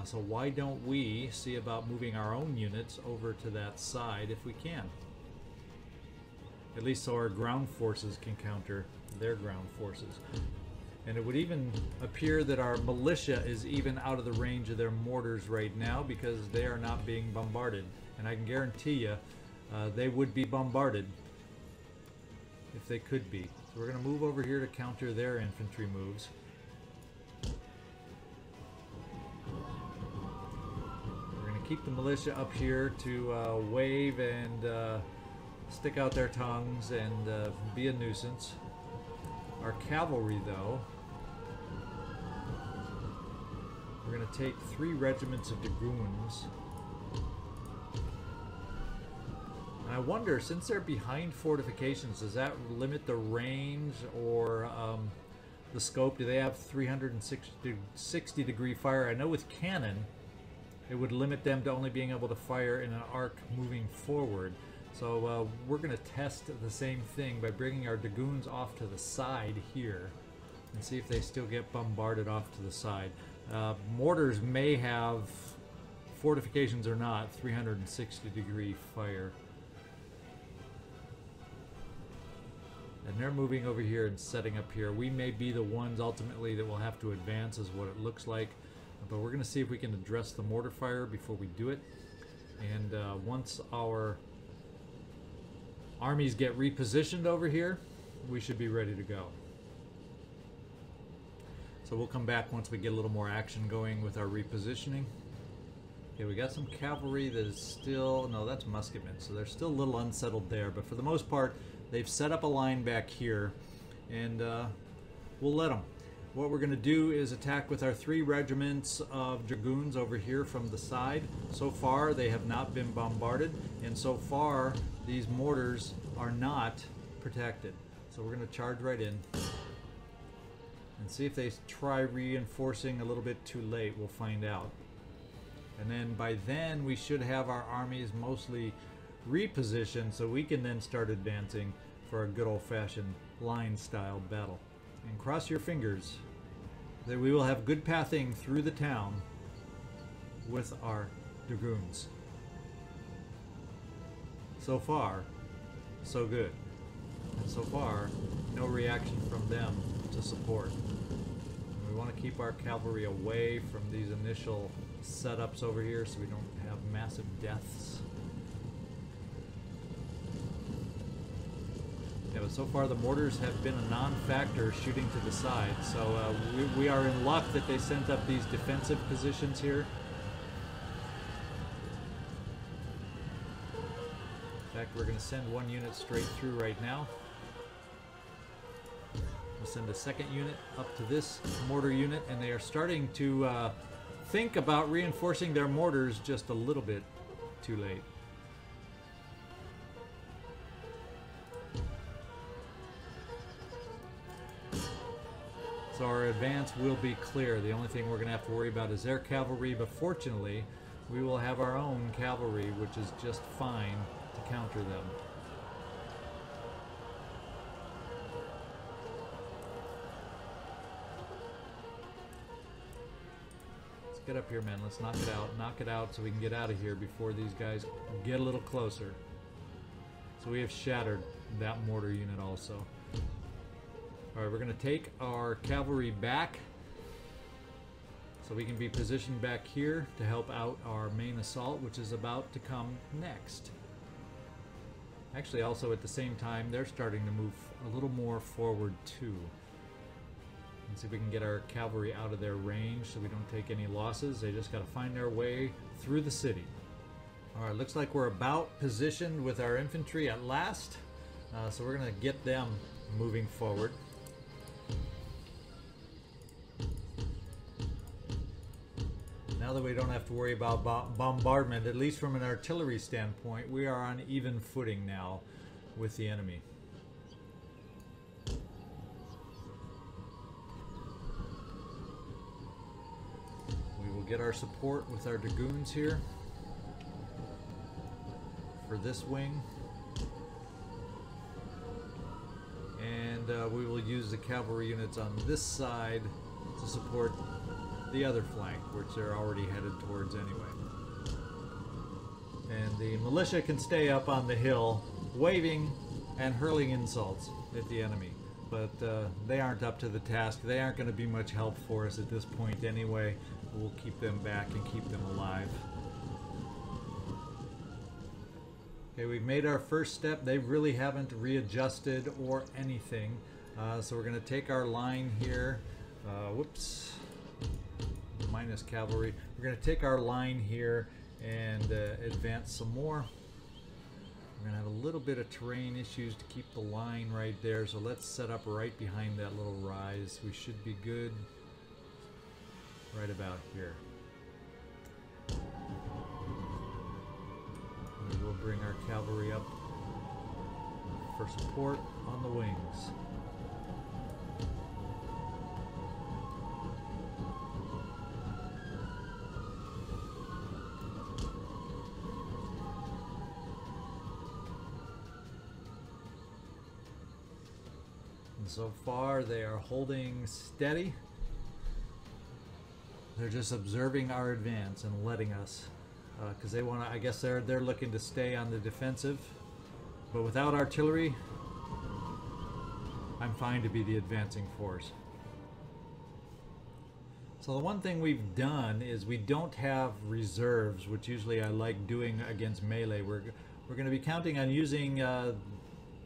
So why don't we see about moving our own units over to that side if we can? At least so our ground forces can counter their ground forces. And it would even appear that our militia is even out of the range of their mortars right now because they are not being bombarded. And I can guarantee you they would be bombarded if they could be. So we're going to move over here to counter their infantry moves. We're going to keep the militia up here to wave and stick out their tongues and be a nuisance. Our cavalry, though, we're going to take 3 regiments of dragoons. And I wonder, since they're behind fortifications, does that limit the range or the scope? Do they have 360 degree fire? I know with cannon, it would limit them to only being able to fire in an arc moving forward. So we're going to test the same thing by bringing our dragoons off to the side here and see if they still get bombarded off to the side. Mortars may have, fortifications or not, 360 degree fire. And they're moving over here and setting up here. We may be the ones ultimately that will have to advance, is what it looks like. But we're going to see if we can address the mortar fire before we do it. And once our armies get repositioned over here, we should be ready to go. So we'll come back once we get a little more action going with our repositioning. Okay, we got some cavalry that is still, no, that's musketmen, so they're still a little unsettled there, but for the most part, they've set up a line back here, and we'll let them. What we're going to do is attack with our 3 regiments of dragoons over here from the side. So far, they have not been bombarded, and so far, these mortars are not protected. So we're going to charge right in and see if they try reinforcing a little bit too late. We'll find out. And then by then, we should have our armies mostly repositioned so we can then start advancing for a good old-fashioned line-style battle. And cross your fingers that we will have good pathing through the town with our dragoons. So far, so good. And so far, no reaction from them to support. We want to keep our cavalry away from these initial setups over here so we don't have massive deaths. Yeah, but so far the mortars have been a non-factor shooting to the side, so we are in luck that they sent up these defensive positions here. In fact, we're going to send 1 unit straight through right now. We'll send a 2nd unit up to this mortar unit, and they are starting to think about reinforcing their mortars just a little bit too late. So our advance will be clear. The only thing we're going to have to worry about is their cavalry, but fortunately, we will have our own cavalry, which is just fine to counter them. Let's get up here, men. Let's knock it out. Knock it out so we can get out of here before these guys get a little closer. So we have shattered that mortar unit also. Alright, we're going to take our cavalry back so we can be positioned back here to help out our main assault, which is about to come next. Actually, also at the same time, they're starting to move a little more forward too. Let's see if we can get our cavalry out of their range so we don't take any losses. They just got to find their way through the city. Alright, looks like we're about positioned with our infantry at last. So we're going to get them moving forward. Now that we don't have to worry about bombardment, at least from an artillery standpoint, we are on even footing now with the enemy. We will get our support with our dragoons here for this wing. And we will use the cavalry units on this side to support the other flank, which they're already headed towards anyway. And the militia can stay up on the hill, waving and hurling insults at the enemy. But they aren't up to the task. They aren't going to be much help for us at this point anyway. We'll keep them back and keep them alive. Okay, we've made our first step. They really haven't readjusted or anything. So we're going to take our line here. Whoops. Minus cavalry. We're going to take our line here and advance some more. We're going to have a little bit of terrain issues to keep the line right there. So let's set up right behind that little rise. We should be good right about here. We will bring our cavalry up for support on the wings. And so far they are holding steady. They're just observing our advance and letting us. Because they want to, I guess they're looking to stay on the defensive, but without artillery, I'm fine to be the advancing force. So the one thing we've done is we don't have reserves, which usually I like doing against melee. We're going to be counting on using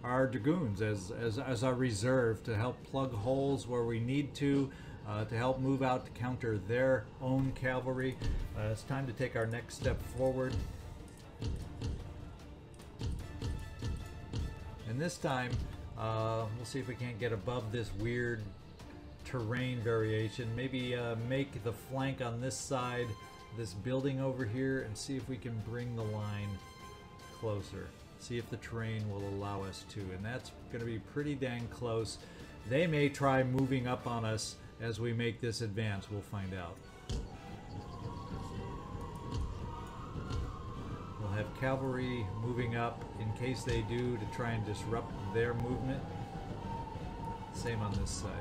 our dragoons as our reserve to help plug holes where we need to help move out to counter their own cavalry. It's time to take our next step forward. And this time, we'll see if we can't get above this weird terrain variation. Maybe make the flank on this side, this building over here, and see if we can bring the line closer. See if the terrain will allow us to. And that's going to be pretty dang close. They may try moving up on us as we make this advance. We'll find out. We'll have cavalry moving up in case they do, to try and disrupt their movement. Same on this side.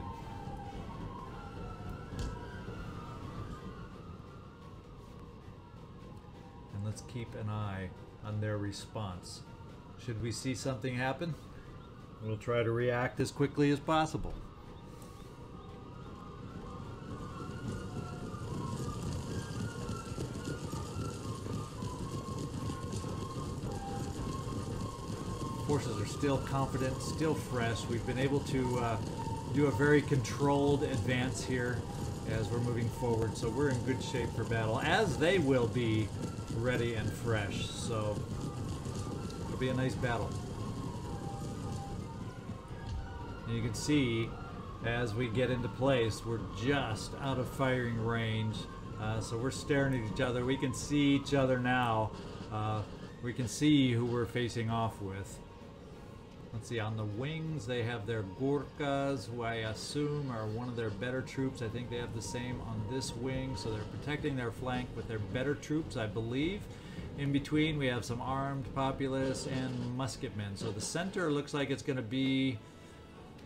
And let's keep an eye on their response. Should we see something happen, we'll try to react as quickly as possible. Forces are still confident, still fresh. We've been able to do a very controlled advance here as we're moving forward, so we're in good shape for battle, as they will be ready and fresh. So it'll be a nice battle. And you can see as we get into place, we're just out of firing range, so we're staring at each other. We can see each other now. We can see who we're facing off with. Let's see, on the wings they have their Gurkhas, who I assume are one of their better troops. I think they have the same on this wing, so they're protecting their flank with their better troops, I believe. In between we have some armed populace and musketmen. So the center looks like it's going to be,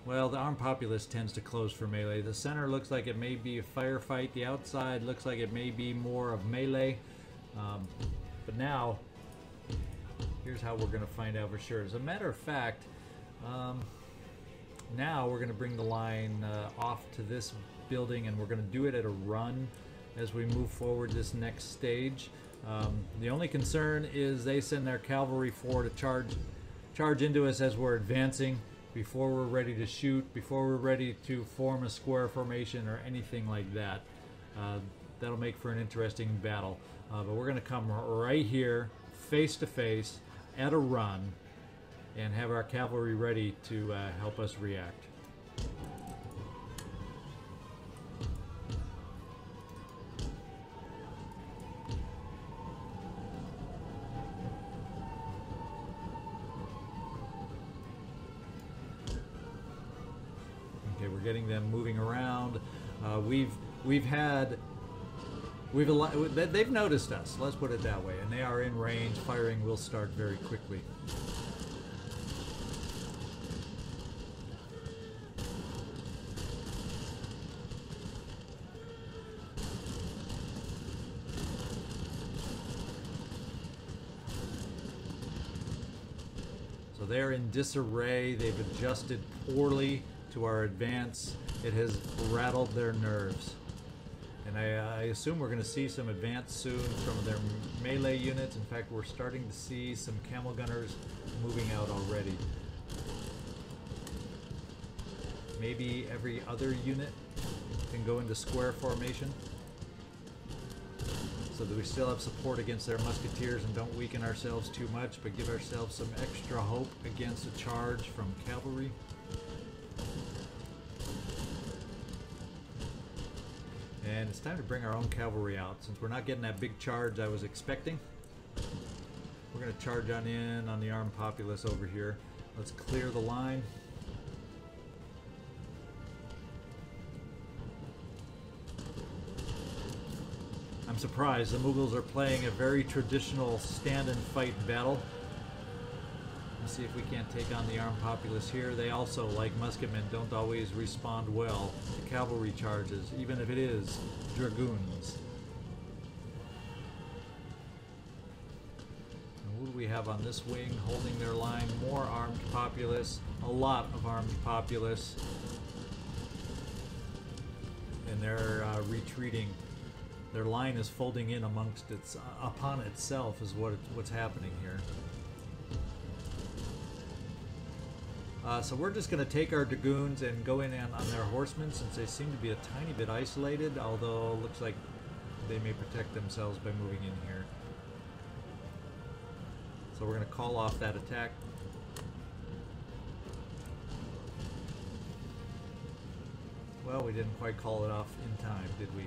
well, the armed populace tends to close for melee. The center looks like it may be a firefight. The outside looks like it may be more of melee. But now, here's how we're going to find out for sure. As a matter of fact, now we're going to bring the line off to this building, and we're going to do it at a run as we move forward this next stage. The only concern is they send their cavalry forward to charge into us as we're advancing, before we're ready to shoot, before we're ready to form a square formation or anything like that. That'll make for an interesting battle. But we're going to come right here, face to face, at a run, and have our cavalry ready to help us react. Okay, we're getting them moving around. They've noticed us, let's put it that way, and they are in range. Firing will start very quickly. So they're in disarray. They've adjusted poorly to our advance. It has rattled their nerves. And I assume we're going to see some advance soon from their melee units. In fact, we're starting to see some camel gunners moving out already. Maybe every other unit can go into square formation, so that we still have support against their musketeers and don't weaken ourselves too much, but give ourselves some extra hope against a charge from cavalry. And it's time to bring our own cavalry out. Since we're not getting that big charge I was expecting, we're going to charge on in on the armed populace over here. Let's clear the line. I'm surprised. The Mughals are playing a very traditional stand and fight battle. Let's see if we can't take on the armed populace here. They also, like musketmen, don't always respond well to cavalry charges, even if it is dragoons. And who do we have on this wing holding their line? More armed populace, a lot of armed populace. And they're retreating. Their line is folding in amongst upon itself is what's happening here. So we're just going to take our dragoons and go in on their horsemen, since they seem to be a tiny bit isolated, although it looks like they may protect themselves by moving in here. So we're going to call off that attack. Well, we didn't quite call it off in time, did we?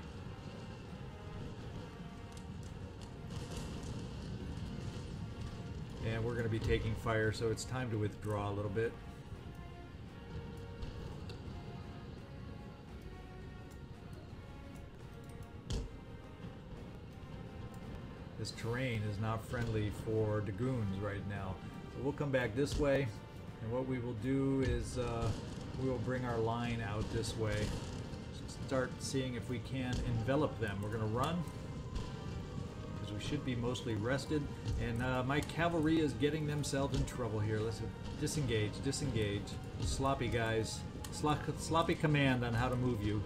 And we're going to be taking fire, so it's time to withdraw a little bit. This terrain is not friendly for dragoons right now. So we'll come back this way, and what we will do is we will bring our line out this way. Start seeing if we can envelop them. We're going to run, because we should be mostly rested. And my cavalry is getting themselves in trouble here. Let's disengage, disengage. Sloppy guys. Sloppy command on how to move you.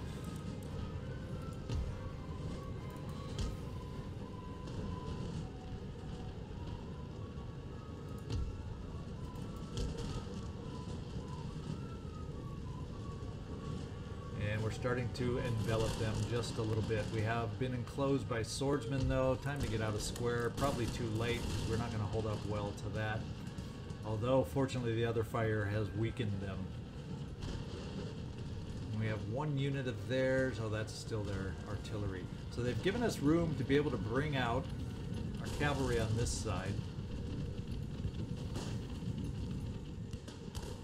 Starting to envelop them just a little bit. We have been enclosed by swordsmen though. Time to get out of square. Probably too late, because we're not going to hold up well to that. Although, fortunately, the other fire has weakened them. And we have one unit of theirs. Oh, that's still their artillery. So they've given us room to be able to bring out our cavalry on this side.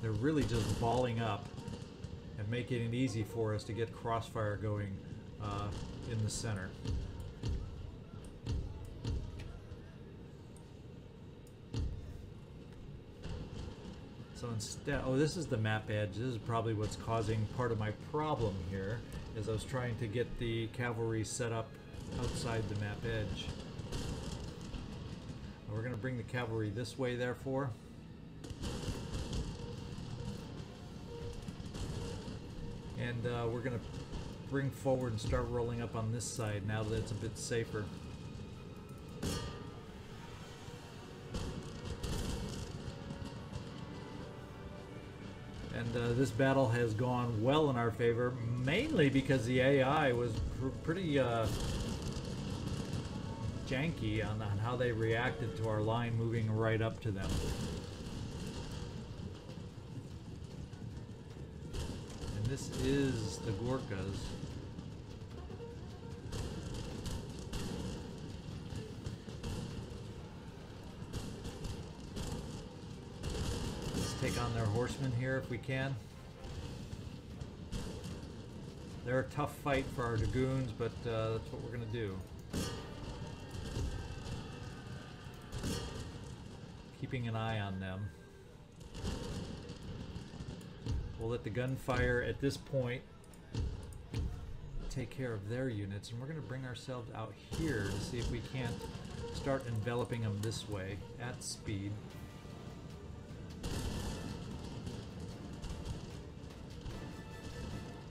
They're really just balling up and making it easy for us to get crossfire going in the center. So instead, oh, this is the map edge. This is probably what's causing part of my problem here, is I was trying to get the cavalry set up outside the map edge. We're going to bring the cavalry this way, therefore. And we're going to bring forward and start rolling up on this side now that it's a bit safer. And this battle has gone well in our favor, mainly because the AI was pretty janky on how they reacted to our line moving right up to them. This is the Gurkhas. Let's take on their horsemen here if we can. They're a tough fight for our dragoons, but that's what we're going to do. Keeping an eye on them. We'll let the gunfire at this point take care of their units, and we're going to bring ourselves out here to see if we can't start enveloping them this way at speed.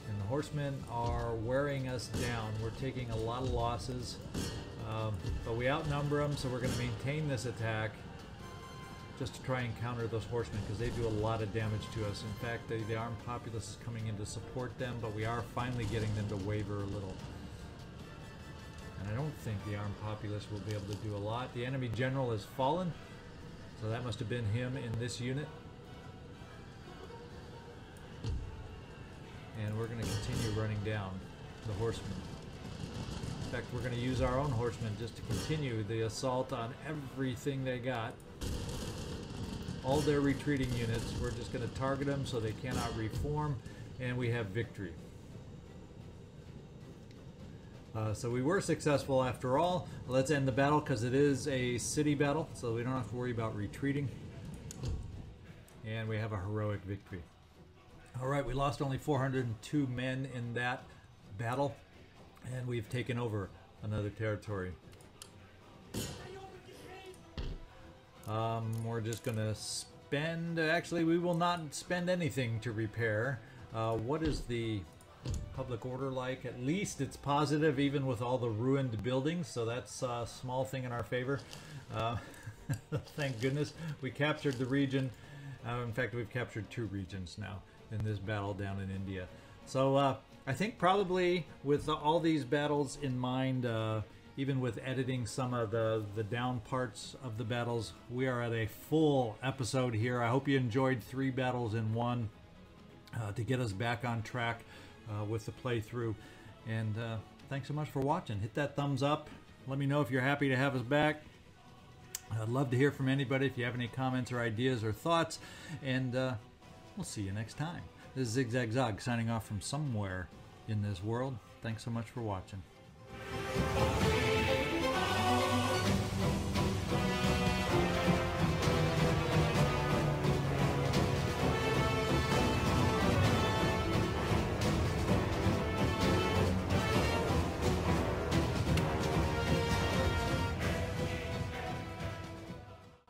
And the horsemen are wearing us down. We're taking a lot of losses, but we outnumber them, so we're going to maintain this attack just to try and counter those horsemen, because they do a lot of damage to us. In fact, the armed populace is coming in to support them, but we are finally getting them to waver a little. And I don't think the armed populace will be able to do a lot. The enemy general has fallen, so that must have been him in this unit. And we're going to continue running down the horsemen. In fact, we're going to use our own horsemen just to continue the assault on everything they got. All their retreating units, we're just going to target them so they cannot reform, and we have victory. So we were successful after all. Let's end the battle, because it is a city battle, so we don't have to worry about retreating. And we have a heroic victory. Alright, we lost only 402 men in that battle, and we've taken over another territory. We're just going to spend... Actually, we will not spend anything to repair. What is the public order like? At least it's positive, even with all the ruined buildings, so that's a small thing in our favor. Thank goodness. We captured the region, In fact, we've captured 2 regions now in this battle down in India. So I think probably with all these battles in mind, even with editing some of the down parts of the battles, we are at a full episode here. I hope you enjoyed 3 battles in one to get us back on track with the playthrough. And thanks so much for watching. Hit that thumbs up. Let me know if you're happy to have us back. I'd love to hear from anybody if you have any comments or ideas or thoughts. And we'll see you next time. This is ZigZagZog signing off from somewhere in this world. Thanks so much for watching.